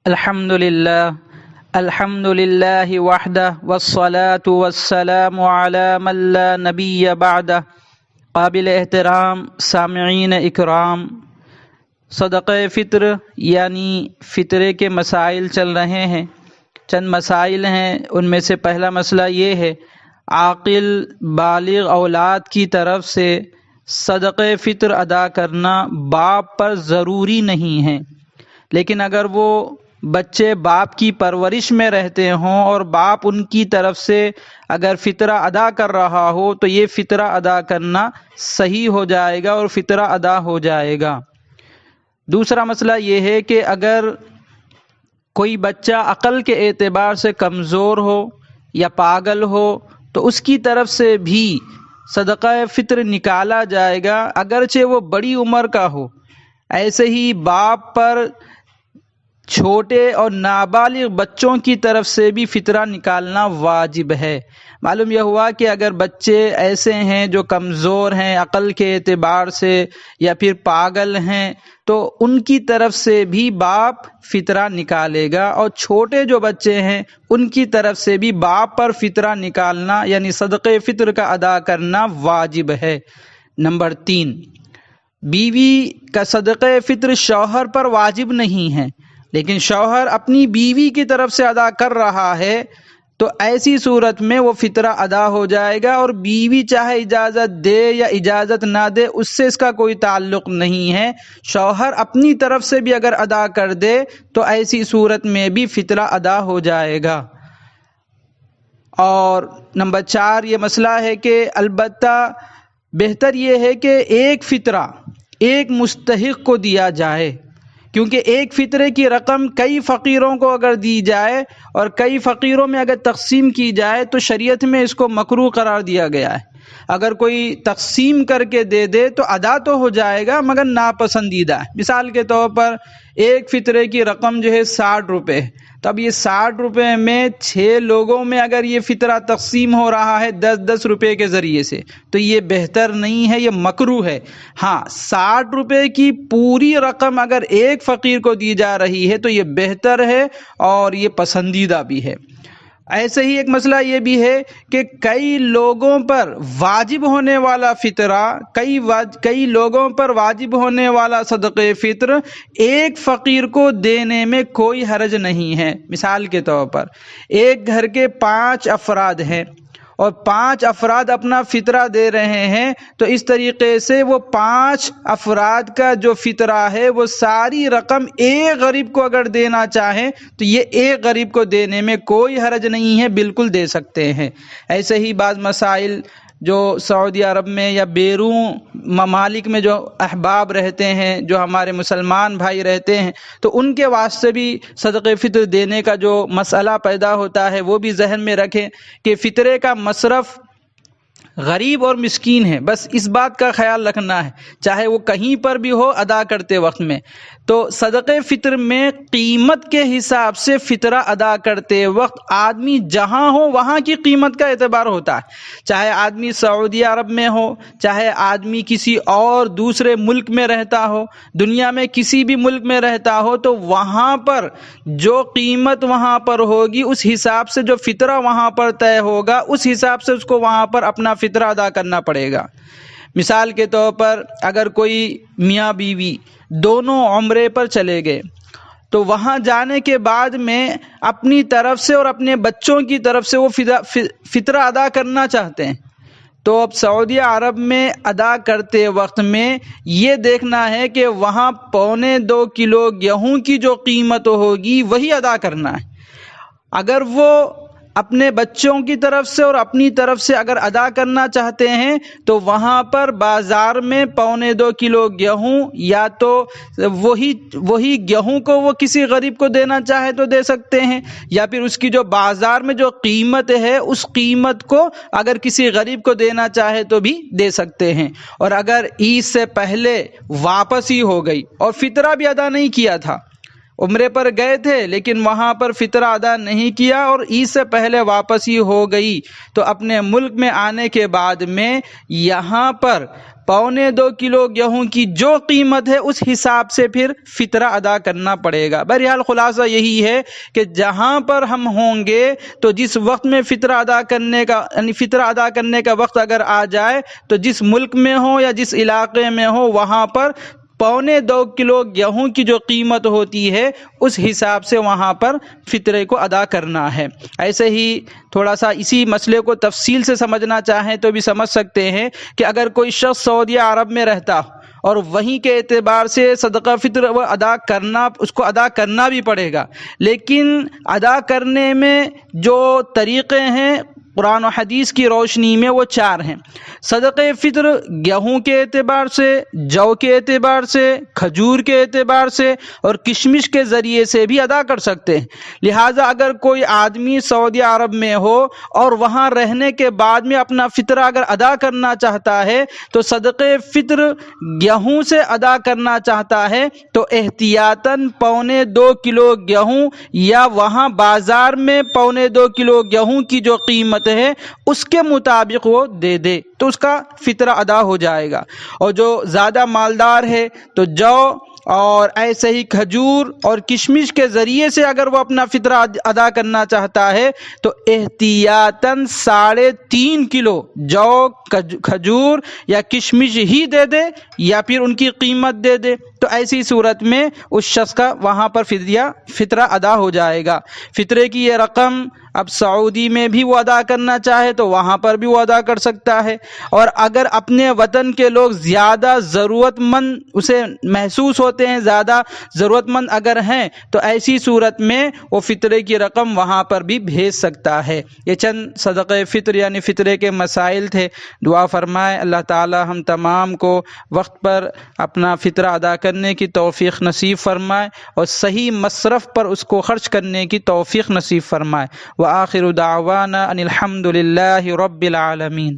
الحمد للہ وحدہ والصلاة والسلام علی من لا نبی بعدہ۔ قابل احترام سامعین اکرام، صدقہ فطر یعنی فطرے کے مسائل چل رہے ہیں۔ چند مسائل ہیں، ان میں سے پہلا مسئلہ یہ ہے، عاقل بالغ اولاد کی طرف سے صدقہ فطر ادا کرنا باپ پر ضروری نہیں ہے، لیکن اگر وہ بچے باپ کی پرورش میں رہتے ہوں اور باپ ان کی طرف سے اگر فطرہ ادا کر رہا ہو تو یہ فطرہ ادا کرنا صحیح ہو جائے گا اور فطرہ ادا ہو جائے گا۔ دوسرا مسئلہ یہ ہے کہ اگر کوئی بچہ عقل کے اعتبار سے کمزور ہو یا پاگل ہو تو اس کی طرف سے بھی صدقہ فطر نکالا جائے گا، اگرچہ وہ بڑی عمر کا ہو۔ ایسے ہی باپ پر چھوٹے اور نابالغ بچوں کی طرف سے بھی فطرہ نکالنا واجب ہے۔ معلوم یہ ہوا کہ اگر بچے ایسے ہیں جو کمزور ہیں عقل کے اعتبار سے یا پھر پاگل ہیں تو ان کی طرف سے بھی باپ فطرہ نکالے گا، اور چھوٹے جو بچے ہیں ان کی طرف سے بھی باپ پر فطرہ نکالنا یعنی صدقہ فطر کا ادا کرنا واجب ہے۔ نمبر 3، بیوی کا صدقہ فطر شوہر پر واجب نہیں ہے، لیکن شوہر اپنی بیوی کی طرف سے ادا کر رہا ہے تو ایسی صورت میں وہ فطرہ ادا ہو جائے گا، اور بیوی چاہے اجازت دے یا اجازت نہ دے اس سے اس کا کوئی تعلق نہیں ہے۔ شوہر اپنی طرف سے بھی اگر ادا کر دے تو ایسی صورت میں بھی فطرہ ادا ہو جائے گا۔ اور نمبر 4 یہ مسئلہ ہے کہ البتہ بہتر یہ ہے کہ ایک فطرہ ایک مستحق کو دیا جائے، کیونکہ ایک فطرے کی رقم کئی فقیروں کو اگر دی جائے اور کئی فقیروں میں اگر تقسیم کی جائے تو شریعت میں اس کو مکروہ قرار دیا گیا ہے۔ اگر کوئی تقسیم کر کے دے دے تو ادا تو ہو جائے گا مگر ناپسندیدہ ہے۔ مثال کے طور پر ایک فطرے کی رقم جو ہے 60 روپے، تب یہ 60 روپے میں 6 لوگوں میں اگر یہ فطرہ تقسیم ہو رہا ہے 10-10 روپے کے ذریعے سے تو یہ بہتر نہیں ہے، یہ مکروہ ہے۔ ہاں 60 روپے کی پوری رقم اگر ایک فقیر کو دی جا رہی ہے تو یہ بہتر ہے اور یہ پسندیدہ بھی ہے۔ ایسے ہی ایک مسئلہ یہ بھی ہے کہ کئی لوگوں پر واجب ہونے والا فطرہ، کئی لوگوں پر واجب ہونے والا صدقہ فطر ایک فقیر کو دینے میں کوئی حرج نہیں ہے۔ مثال کے طور پر ایک گھر کے 5 افراد ہیں اور 5 افراد اپنا فطرہ دے رہے ہیں، تو اس طریقے سے وہ 5 افراد کا جو فطرہ ہے وہ ساری رقم ایک غریب کو اگر دینا چاہیں تو یہ ایک غریب کو دینے میں کوئی حرج نہیں ہے، بالکل دے سکتے ہیں۔ ایسے ہی بعض مسائل جو سعودی عرب میں یا بیرون ممالک میں جو احباب رہتے ہیں، جو ہمارے مسلمان بھائی رہتے ہیں، تو ان کے واسطے بھی صدقہ فطر دینے کا جو مسئلہ پیدا ہوتا ہے وہ بھی ذہن میں رکھیں کہ فطرے کا مصرف غریب اور مسکین ہے، بس اس بات کا خیال رکھنا ہے، چاہے وہ کہیں پر بھی ہو ادا کرتے وقت میں۔ تو صدقہ فطر میں قیمت کے حساب سے فطرہ ادا کرتے وقت آدمی جہاں ہو وہاں کی قیمت کا اعتبار ہوتا ہے، چاہے آدمی سعودی عرب میں ہو، چاہے آدمی کسی اور دوسرے ملک میں رہتا ہو، دنیا میں کسی بھی ملک میں رہتا ہو، تو وہاں پر جو قیمت وہاں پر ہوگی اس حساب سے جو فطرہ وہاں پر طے ہوگا اس حساب سے اس کو وہاں پر اپنا فطرہ ادا کرنا پڑے گا۔ مثال کے طور پر اگر کوئی میاں بیوی دونوں عمرے پر چلے گئے تو وہاں جانے کے بعد میں اپنی طرف سے اور اپنے بچوں کی طرف سے وہ فطرہ ادا کرنا چاہتے ہیں، تو اب سعودی عرب میں ادا کرتے وقت میں یہ دیکھنا ہے کہ وہاں 2.25 کلو گیہوں کی جو قیمت ہوگی وہی ادا کرنا ہے۔ اگر وہ اپنے بچوں کی طرف سے اور اپنی طرف سے اگر ادا کرنا چاہتے ہیں تو وہاں پر بازار میں 2.25 کلو گیہوں یا تو وہی گیہوں کو وہ کسی غریب کو دینا چاہے تو دے سکتے ہیں، یا پھر اس کی جو بازار میں جو قیمت ہے اس قیمت کو اگر کسی غریب کو دینا چاہے تو بھی دے سکتے ہیں۔ اور اگر عید سے پہلے واپسی ہو گئی اور فطرہ بھی ادا نہیں کیا تھا عمرے پر گئے تھے لیکن وہاں پر فطرہ ادا نہیں کیا اور عید سے پہلے واپسی ہو گئی، تو اپنے ملک میں آنے کے بعد میں یہاں پر 1.25 کلو گیہوں کی جو قیمت ہے اس حساب سے پھر فطرہ ادا کرنا پڑے گا۔ بہرحال خلاصہ یہی ہے کہ جہاں پر ہم ہوں گے تو جس وقت میں فطرہ ادا کرنے کا یعنی فطرہ ادا کرنے کا وقت اگر آ جائے تو جس ملک میں ہو یا جس علاقے میں ہو وہاں پر 1.25 کلو گیہوں کی جو قیمت ہوتی ہے اس حساب سے وہاں پر فطرے کو ادا کرنا ہے۔ ایسے ہی تھوڑا سا اسی مسئلے کو تفصیل سے سمجھنا چاہیں تو بھی سمجھ سکتے ہیں کہ اگر کوئی شخص سعودی عرب میں رہتا اور وہیں کے اعتبار سے صدقہ فطر وہ اس کو ادا کرنا بھی پڑے گا، لیکن ادا کرنے میں جو طریقے ہیں قرآن و حدیث کی روشنی میں وہ 4 ہیں۔ صدقہ فطر گیہوں کے اعتبار سے، جو کے اعتبار سے، کھجور کے اعتبار سے اور کشمش کے ذریعے سے بھی ادا کر سکتے ہیں۔ لہٰذا اگر کوئی آدمی سعودی عرب میں ہو اور وہاں رہنے کے بعد میں اپنا فطرہ اگر ادا کرنا چاہتا ہے تو صدقہ فطر گیہوں سے ادا کرنا چاہتا ہے تو احتیاطاً 1.25 کلو گیہوں یا وہاں بازار میں 1.25 کلو گیہوں کی جو قیمت ہے اس کے مطابق وہ دے دے تو اس کا فطرہ ادا ہو جائے گا۔ اور جو زیادہ مالدار ہے تو جو اور ایسے ہی کھجور اور کشمش کے ذریعے سے اگر وہ اپنا فطرہ ادا کرنا چاہتا ہے تو احتیاطاً 3.5 کلو جو کھجور یا کشمش ہی دے دے یا پھر ان کی قیمت دے دے، تو ایسی صورت میں اس شخص کا وہاں پر فطرہ ادا ہو جائے گا۔ فطرے کی یہ رقم اب سعودی میں بھی وہ ادا کرنا چاہے تو وہاں پر بھی وہ ادا کر سکتا ہے، اور اگر اپنے وطن کے لوگ زیادہ ضرورت مند اسے محسوس ہوتے ہیں، زیادہ ضرورت مند اگر ہیں تو ایسی صورت میں وہ فطرے کی رقم وہاں پر بھی بھیج سکتا ہے۔ یہ چند صدقہ فطر یعنی فطرے کے مسائل تھے۔ دعا فرمائے اللہ تعالی ہم تمام کو وقت پر اپنا فطرہ ادا کرنے کی توفیق نصیب فرمائے اور صحیح مصرف پر اس کو خرچ کرنے کی توفیق نصیب فرمائے۔ وآخر دعوانا ان الحمد للہ رب العالمین۔